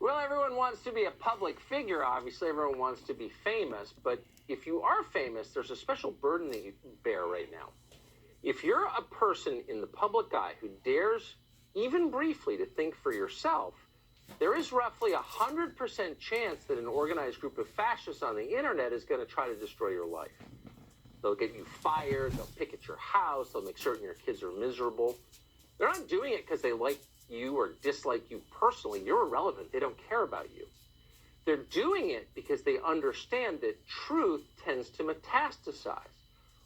Well, everyone wants to be a public figure, obviously. Everyone wants to be famous. But if you are famous, there's a special burden that you bear right now. If you're a person in the public eye who dares, even briefly, to think for yourself, there is roughly 100% chance that an organized group of fascists on the internet is going to try to destroy your life. They'll get you fired, they'll pick at your house, they'll make certain your kids are miserable. They're not doing it because they like you or dislike you personally. You're irrelevant. They don't care about you. They're doing it because they understand that truth tends to metastasize.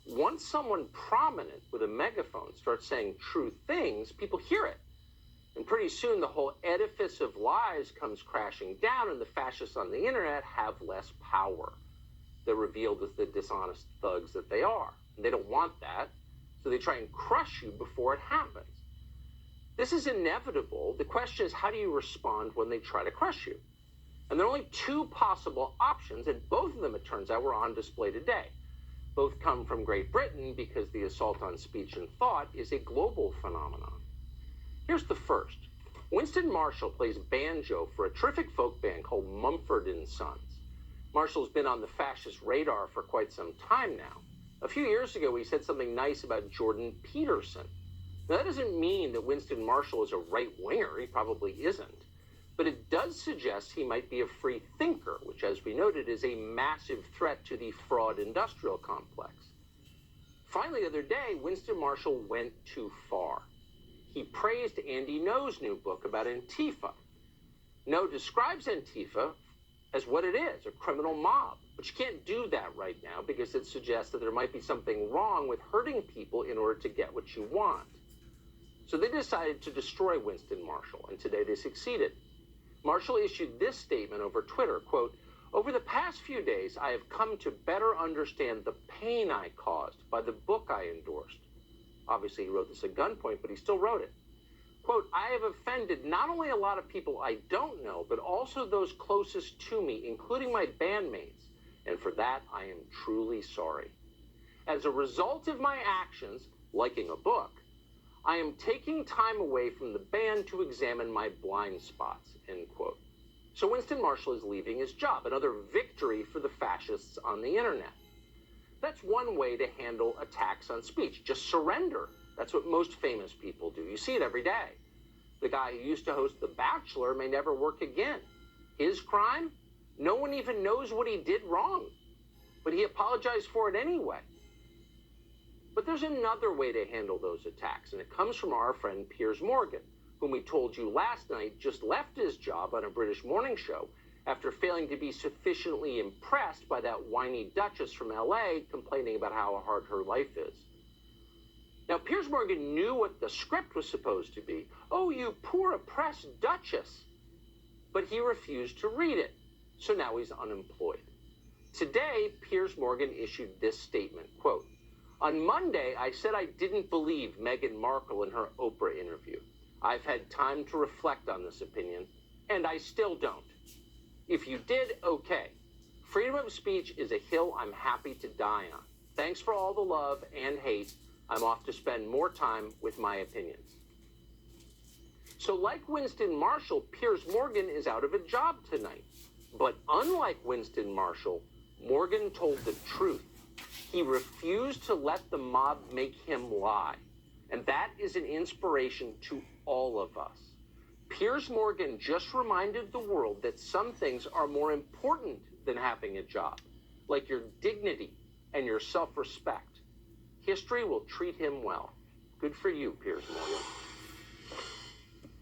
Once someone prominent with a megaphone starts saying true things, people hear it. And pretty soon the whole edifice of lies comes crashing down and the fascists on the internet have less power. They're revealed as the dishonest thugs that they are. And they don't want that, so they try and crush you before it happens. This is inevitable. The question is, how do you respond when they try to crush you? And there are only two possible options, and both of them, it turns out, were on display today. Both come from Great Britain because the assault on speech and thought is a global phenomenon. Here's the first. Winston Marshall plays banjo for a terrific folk band called Mumford & Sons. Marshall's been on the fascist radar for quite some time now. A few years ago, he said something nice about Jordan Peterson. Now, that doesn't mean that Winston Marshall is a right-winger. He probably isn't. But it does suggest he might be a free thinker, which, as we noted, is a massive threat to the fraud industrial complex. Finally, the other day, Winston Marshall went too far. He praised Andy Ngo's new book about Antifa. Ngo describes Antifa as what it is, a criminal mob. But you can't do that right now because it suggests that there might be something wrong with hurting people in order to get what you want. So they decided to destroy Winston Marshall, and today they succeeded. Marshall issued this statement over Twitter, quote, "Over the past few days, I have come to better understand the pain I caused by the book I endorsed." Obviously, he wrote this at gunpoint, but he still wrote it. Quote, "I have offended not only a lot of people I don't know, but also those closest to me, including my bandmates. And for that, I am truly sorry. As a result of my actions, liking a book, I am taking time away from the band to examine my blind spots," end quote. So Winston Marshall is leaving his job, another victory for the fascists on the internet. That's one way to handle attacks on speech. Just surrender. That's what most famous people do. You see it every day. The guy who used to host The Bachelor may never work again. His crime? No one even knows what he did wrong. But he apologized for it anyway. But there's another way to handle those attacks, and it comes from our friend Piers Morgan, whom we told you last night just left his job on a British morning show after failing to be sufficiently impressed by that whiny Duchess from LA complaining about how hard her life is. Now, Piers Morgan knew what the script was supposed to be. Oh, you poor oppressed Duchess. But he refused to read it, so now he's unemployed. Today, Piers Morgan issued this statement, quote, "On Monday, I said I didn't believe Meghan Markle in her Oprah interview. I've had time to reflect on this opinion, and I still don't. If you did, okay. Freedom of speech is a hill I'm happy to die on. Thanks for all the love and hate. I'm off to spend more time with my opinions." So like Winston Marshall, Piers Morgan is out of a job tonight. But unlike Winston Marshall, Morgan told the truth. He refused to let the mob make him lie. And that is an inspiration to all of us. Piers Morgan just reminded the world that some things are more important than having a job, like your dignity and your self-respect. History will treat him well. Good for you, Piers Morgan.